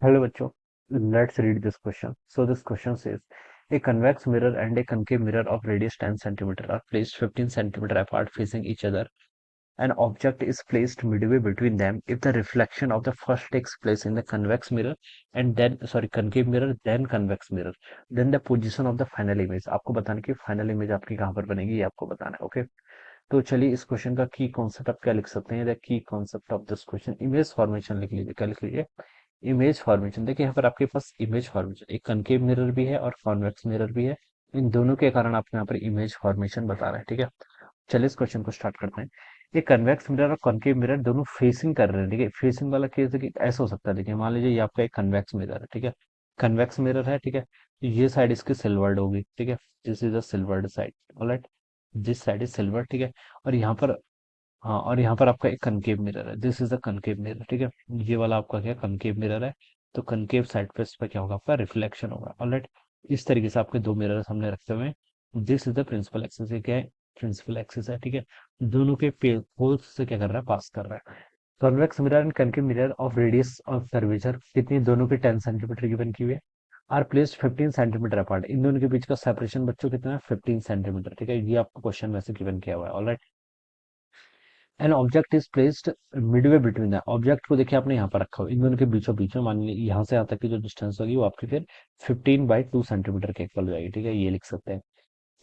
Hello, bachcho. Let's read this question. So this question says, a convex mirror and a concave mirror of radius 10 centimeter are placed 15 centimeter apart facing each other. An object is placed midway between them. If the reflection of the first takes place in the convex mirror and concave mirror, then convex mirror, then the position of the final image. आपको बताना कि final image आपकी कहाँ पर बनेगी, ये आपको बताना है. ओके, तो चलिए इस क्वेश्चन का की कॉन्सेप्ट आप क्या लिख सकते हैं. The key concept of this question, image formation लिख लीजिए. क्या लिख लीजिए? Image formation. देखिए यहाँ पर आपके पास इमेज फॉर्मेशन, एक कनकेव मिरर भी है और कॉन्वेक्स मिरर भी है. इन दोनों के कारण आपको यहाँ पर इमेज फॉर्मेशन बता रहा है. ठीक है, चलिए इस क्वेश्चन को स्टार्ट करते हैं. ये कन्वेक्स मिरर और कॉन्केव मिरर दोनों फेसिंग कर रहे हैं. ठीक है, फेसिंग वाला केस देखिए ऐसा हो सकता है. देखिए मान लीजिए ये आपका एक कन्वेक्स मिरर है. ठीक है, कन्वेक्स मिरर है. ठीक है, ये साइड इसकी सिल्वर्ड होगी. ठीक है, this is the silvered side. Alright, this side is silver. ठीक है, और यहाँ पर, हाँ, और यहाँ पर आपका एक कनकेव मिरर है. This is the concave mirror. ठीक है, ये वाला आपका क्या कनकेव मिरर है. तो कनकेव साइड पे इस पे क्या होगा, आपका रिफ्लेक्शन होगा. ऑलराइट, इस तरीके से आपके दो मिरर हमने रखे हुए हैं. This is the principal axis. ये क्या है? प्रिंसिपल एक्सिस है. ठीक है, दोनों के पोल्स से क्या कर रहा है, पास कर रहा है. Convex mirror and concave mirror of radius of curvature कितनी, दोनों की 10 सेंटीमीटर गिवन की हुई है. Are placed 15 centimetre apart. इन दोनों के बीच का सेपरेशन बच्चों कितना है, 15 सेंटीमीटर. ठीक है, ये आपको क्वेश्चन में से गिवन किया हुआ है. Alright, an object is placed Midway between the. Object को देखिए आपने यहाँ पर रखा हो, इन दोनों के बीचों बीच में. मान लीजिए यहाँ से यहाँ तक की जो डिस्टेंस होगी वो आपकी फिर 15/2 सेंटीमीटर के इक्वल हो जाएगी. ठीक है, ये लिख सकते हैं.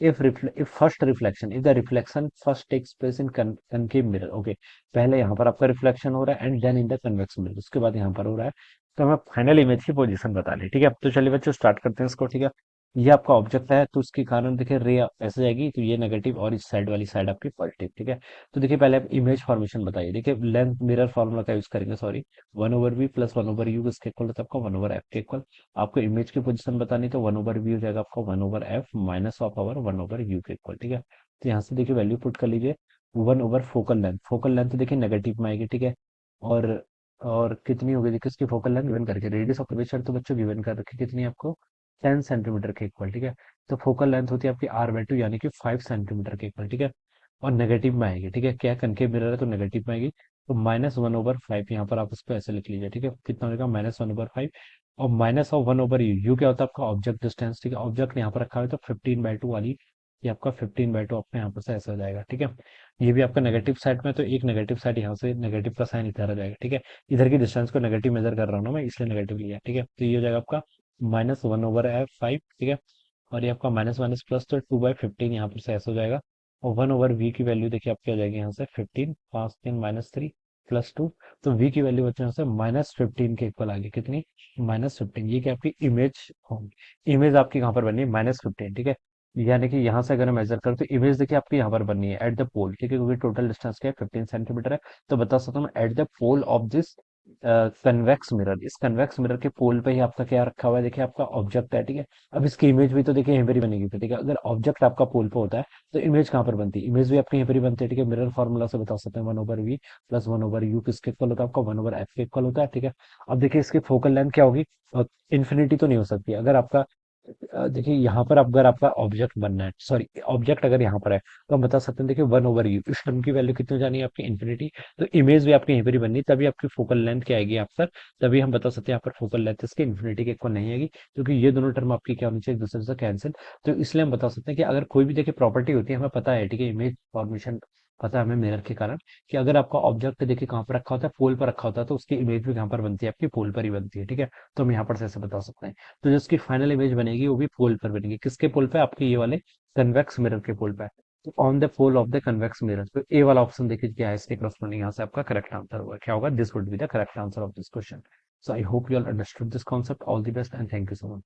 if first reflection, if the reflection first takes place in concave mirror. Okay, पहले यहाँ पर आपका रिफ्लेक्शन हो रहा है and then in the convex mirror, उसके बाद यहाँ पर हो रहा है. तो हमें फाइनल इमेज की पोजीशन बता ली. ठीक है, तो चलिए बच्चों स्टार्ट करते हैं इसको. ठीक है, ये आपका ऑब्जेक्ट है तो उसके कारण देखिए रे ऐसे जाएगी, तो ये नेगेटिव और इस साइड वाली साइड आपकी पॉजिटिव. ठीक है, तो देखिए पहले आप इमेज फॉर्मेशन बताइए. देखिए लेंथ मिरर फॉर्मूला का यूज करेंगे. सॉरी, 1/v प्लस 1/u किसके इक्वल होता है, आपका 1/f के इक्वल. आपको इमेज की पोजीशन बतानी तो 1/v हो जाएगा आपका 1/f minus of power 1/u के इक्वल. ठीक है, तो यहाँ से देखिए वैल्यू पुट कर लीजिए. 1/फोकल लेंथ, फोकल लेंथ देखिए नेगेटिव में आएगी. ठीक है, और और कितनी होगी देखिए इसकी फोकल लेंथ गिवन करके. रेडियस ऑफ कर्वेचर तो बच्चों गिवन कर रखी कितनी है आपको, 10 सेंटीमीटर के इक्वल. ठीक है, तो फोकल लेंथ होती है आपकी r/2 यानी कि 5 सेंटीमीटर के इक्वल. ठीक है, और नेगेटिव में आएगी. ठीक है, क्या कनकेव मिरर है तो नेगेटिव में आएगी. तो -1/5 यहाँ पर आप इसको ऐसे लिख लीजिए. ठीक है, कितना हो जाएगा, -1/5. और माइनस ऑफ 1/u, यू क्या होता है आपका ऑब्जेक्ट डिस्टेंस. ठीक है, ऑब्जेक्ट यहाँ पर रखा हुआ है तो 15/2 वाली, ये आपका 15/2 आपका यहाँ पर से ऐसे हो जाएगा. ठीक है, ये भी आपका नेगेटिव साइड में, तो एक नेगेटिव साइड यहाँ से नेगेटिव का साइन इधर आ जाएगा. ठीक है, इधर की डिस्टेंस को नेगेटिव मेजर कर रहा हूँ ना मैं, इसलिए नेगेटिव लिया. ठीक है, तो ये हो जाएगा आपका -1/5. ठीक है, और ये आपका माइनस माइनस प्लस, तो 2/15 यहाँ पर से ऐसा हो जाएगा. और 1/v की वैल्यू देखिए आपकी आ जाएगी यहाँ से 15, 5 3 -3 +2. तो v की वैल्यू बच्चों यहाँ से -15 के इक्वल आ गई. कितनी, -15. ये क्या आपकी इमेज होगी. इमेज आपकी कहाँ पर बनी है, -15. ठीक है, यानी कि यहाँ से अगर हम मेजर करें तो इमेज देखिए आपकी यहाँ पर बननी है एट द पोल. ठीक है, क्योंकि टोटल डिस्टेंस क्या है, 15 सेंटीमीटर है. तो बता सकता हूँ at the pole of this convex mirror. इस कन्वेक्स मिरर के पोल पे ही आपका क्या रखा हुआ है, देखिए आपका ऑब्जेक्ट है. ठीक है, अब इसकी इमेज भी तो देखिए यहीं पर ही बनेगी. ठीक है, अगर ऑब्जेक्ट आपका पोल पे होता है तो इमेज कहाँ पर बनती है, इमेज भी आपकी यहीं पर ही बनती है. ठीक है, मिरर फॉर्मूला से बता सकते हैं 1/v प्लस 1/u किसके इक्वल होता है, आपका 1/f के इक्वल होता है. ठीक है, अब देखिए इसकी फोकल लेंथ क्या होगी, इन्फिनिटी तो नहीं हो सकती. अगर आपका देखिए यहाँ पर अगर आपका ऑब्जेक्ट बनना है, सॉरी ऑब्जेक्ट अगर यहाँ पर है, तो हम बता सकते हैं देखिए 1/u, इस टर्म की वैल्यू कितनी हो जानी है आपकी, इन्फिनिटी. तो इमेज भी आपकी यहीं पर ही बननी है, तभी आपकी फोकल लेंथ क्या आएगी यहाँ पर. तभी हम बता सकते हैं यहाँ पर फोकल लेंथ इसके इन्फिनिटी के इक्वल नहीं आएगी, क्योंकि ये दोनों टर्म आपकी क्या होनी चाहिए, एक दूसरे से कैंसिल. तो इसलिए हम बता सकते हैं कि अगर कोई भी देखिए प्रॉपर्टी होती है, हमें पता है. ठीक है, इमेज फॉर्मेशन पता है हमें मिरर के कारण, कि अगर आपका ऑब्जेक्ट देखिए कहाँ पर रखा होता है, पोल पर रखा होता है, तो उसकी इमेज भी कहाँ पर बनती है, आपकी पोल पर ही बनती है. ठीक है, तो हम यहाँ पर से ऐसे बता सकते हैं. तो जो इसकी फाइनल इमेज बनेगी वो भी पोल पर बनेगी. किसके पोल पे, आपके ये वाले कन्वेक्स मिरर के पोल पे. तो on the pole of the convex mirror, तो ए वाला ऑप्शन देखिए क्या है, इसके क्रॉसपोंडिंग यहाँ से आपका करेक्ट आंसर होगा. क्या होगा, this would be the correct answer of this question. So I hope you all understood this concept. All the best and thank you so much.